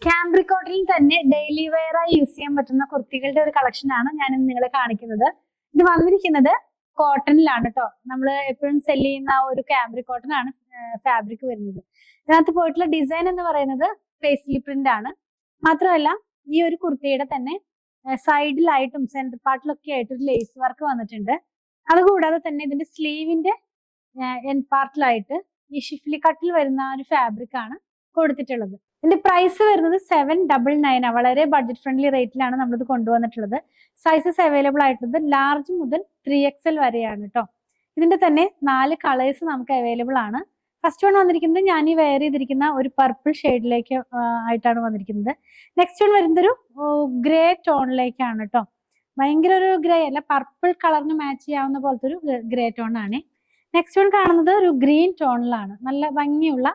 Cambric കോട്ടണിൽ തന്നെ daily wear ആയി യൂസ് ചെയ്യാൻ പറ്റുന്ന കുർത്തികളുടെ ഒരു കളക്ഷൻ ആണ് ഞാൻ ഇന്ന് നിങ്ങളെ കാണിക്കുന്നത്. ഇത് വന്നിരിക്കുന്നത് കോട്ടണിലാണ് കേട്ടോ. നമ്മൾ എപ്പോഴും സെല് ചെയ്യുന്ന ഒരു ക്യാമ്പ്രിക് കോട്ടൺ ആണ് ഫാബ്രിക് വരുന്നത്. ഇതിനകത്ത് പോയിട്ടുള്ള ഡിസൈൻ എന്ന് പറയുന്നത് പേസ്ലി പ്രിന്റ് ആണ്. മാത്രമല്ല ഈ ഒരു കുർത്തിയുടെ തന്നെ സൈഡിലായിട്ടും സെന്റർ പാർട്ടിലൊക്കെ ആയിട്ട് ഒരു ലേസ് വർക്ക് വന്നിട്ടുണ്ട്. അതുകൂടാതെ തന്നെ ഇതിന്റെ സ്ലീവിന്റെ എൻ പാർട്ടിലായിട്ട് ഈ ഷിഫ്ലി കട്ടിൽ വരുന്ന ഒരു ഫാബ്രിക് ആണ് കൊടുത്തിട്ടുള്ളത്. ഇതിന്റെ പ്രൈസ് വരുന്നത് 799. വളരെ ബഡ്ജറ്റ് ഫ്രണ്ട്ലി റേറ്റിലാണ് നമ്മളിത് കൊണ്ടുവന്നിട്ടുള്ളത്. സൈസസ് അവൈലബിൾ ആയിട്ടുള്ളത് ലാർജ് മുതൽ 3XL വരെയാണ് കേട്ടോ. ഇതിന്റെ തന്നെ 4 കളേഴ്സ് നമുക്ക് അവൈലബിൾ ആണ്. ഫസ്റ്റ് വൺ വന്നിരിക്കുന്നത് ഞാൻ ഈ വെയർ ചെയ്തിരിക്കുന്ന ഒരു പർപ്പിൾ ഷെയ്ഡിലേക്ക് ആയിട്ടാണ് വന്നിരിക്കുന്നത്. നെക്സ്റ്റ് വൺ വരുന്നത് ഒരു ഗ്രേ ടോണിലേക്കാണ് കേട്ടോ. ഭയങ്കര ഒരു ഗ്രേ അല്ല, പർപ്പിൾ കളറിന് മാച്ച് ചെയ്യാവുന്ന പോലത്തെ ഒരു ഗ്രേ ടോൺ ആണ്. നെക്സ്റ്റ് വൺ കാണുന്നത് ഒരു ഗ്രീൻ ടോണിലാണ്. നല്ല ഭംഗിയുള്ള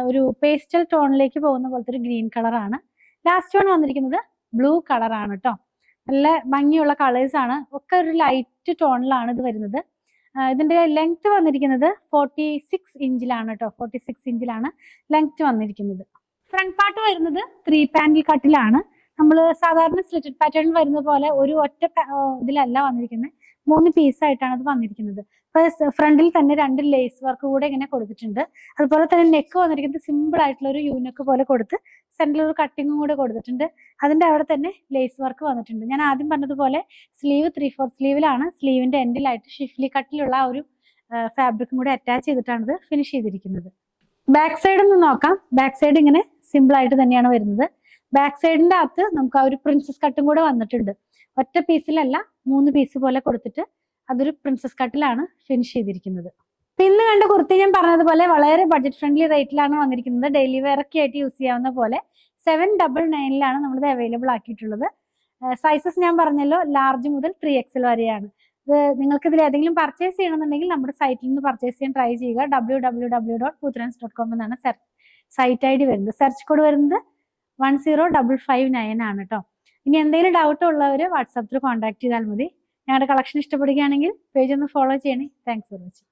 ഒരു പേസ്റ്റൽ ടോണിലേക്ക് പോകുന്ന പോലത്തെ ഒരു ഗ്രീൻ കളറാണ്. ലാസ്റ്റ് വൺ വന്നിരിക്കുന്നത് ബ്ലൂ കളറാണ് കേട്ടോ. നല്ല ഭംഗിയുള്ള കളേഴ്സ് ആണ്. ഒക്കെ ഒരു ലൈറ്റ് ടോണിലാണ് ഇത് വരുന്നത്. ഇതിന്റെ ലെങ്ത് വന്നിരിക്കുന്നത് 46 ഇഞ്ചിലാണ് കേട്ടോ. 46 ഇഞ്ചിലാണ് ലെങ്ത് വന്നിരിക്കുന്നത്. ഫ്രണ്ട് പാർട്ട് വരുന്നത് 3 പാനൽ കട്ടിലാണ്. നമ്മൾ സാധാരണ സ്ലിറ്റഡ് പാറ്റേണിൽ വരുന്ന പോലെ ഒരു ഒറ്റ ഇതിലല്ല വന്നിരിക്കുന്നത്, 3 പീസായിട്ടാണ് അത് വന്നിരിക്കുന്നത്. ഫ്രണ്ടിൽ തന്നെ 2 ലേസ് വർക്ക് കൂടെ ഇങ്ങനെ കൊടുത്തിട്ടുണ്ട്. അതുപോലെ തന്നെ നെക്ക് വന്നിരിക്കുന്നത് സിമ്പിൾ ആയിട്ടുള്ള ഒരു യൂനെക്ക് പോലെ കൊടുത്ത് സെന്ററിൽ ഒരു കട്ടിങ്ങും കൂടെ കൊടുത്തിട്ടുണ്ട്. അതിന്റെ അവിടെ തന്നെ ലേസ് വർക്ക് വന്നിട്ടുണ്ട്. ഞാൻ ആദ്യം പറഞ്ഞതുപോലെ സ്ലീവ് 3/4 സ്ലീവിലാണ്. സ്ലീവിന്റെ എൻഡിലായിട്ട് ഷിഫ്ലി കട്ടിലുള്ള ആ ഒരു ഫാബ്രിക്കും കൂടെ അറ്റാച്ച് ചെയ്തിട്ടാണ് ഇത് ഫിനിഷ് ചെയ്തിരിക്കുന്നത്. ബാക്ക് സൈഡ് ഒന്ന് നോക്കാം. ബാക്ക് സൈഡ് ഇങ്ങനെ സിമ്പിൾ ആയിട്ട് തന്നെയാണ് വരുന്നത്. ബാക്ക് സൈഡിന്റെ അകത്ത് നമുക്ക് ആ ഒരു പ്രിൻസസ് കട്ടും കൂടെ വന്നിട്ടുണ്ട്. ഒറ്റ പീസിലല്ല, 3 പീസ് പോലെ കൊടുത്തിട്ട് അതൊരു പ്രിൻസസ് കട്ടിലാണ് ഫിനിഷ് ചെയ്തിരിക്കുന്നത്. ഇന്ന് കണ്ട കുർത്തി ഞാൻ പറഞ്ഞതുപോലെ വളരെ ബഡ്ജറ്റ് ഫ്രണ്ട്ലി റേറ്റിലാണ് വന്നിരിക്കുന്നത്. ഡെയിലി വെയർ ഒക്കെ ആയിട്ട് യൂസ് ചെയ്യാവുന്ന പോലെ 799 നമ്മളിത് അവൈലബിൾ ആക്കിയിട്ടുള്ളത്. സൈസസ് ഞാൻ പറഞ്ഞല്ലോ, ലാർജ് മുതൽ 3XL വരെയാണ്. ഇത് നിങ്ങൾക്ക് ഇതിൽ ഏതെങ്കിലും പർച്ചേസ് ചെയ്യണമെന്നുണ്ടെങ്കിൽ നമ്മുടെ സൈറ്റിൽ നിന്ന് പർച്ചേസ് ചെയ്യാൻ ട്രൈ ചെയ്യുക. www.poothrands.com എന്നാണ് സൈറ്റ് ID വരുന്നത്. സെർച്ച് കോഡ് വരുന്നത് 10559 ആണ് കേട്ടോ. ഇനി എന്തെങ്കിലും ഡൗട്ട് ഉള്ളവർ വാട്സാപ്പിൽ കോൺടാക്ട് ചെയ്താൽ മതി. ഞങ്ങളുടെ കളക്ഷൻ ഇഷ്ടപ്പെടുകയാണെങ്കിൽ പേജ് ഒന്ന് ഫോളോ ചെയ്യണേ. Thanks for watching.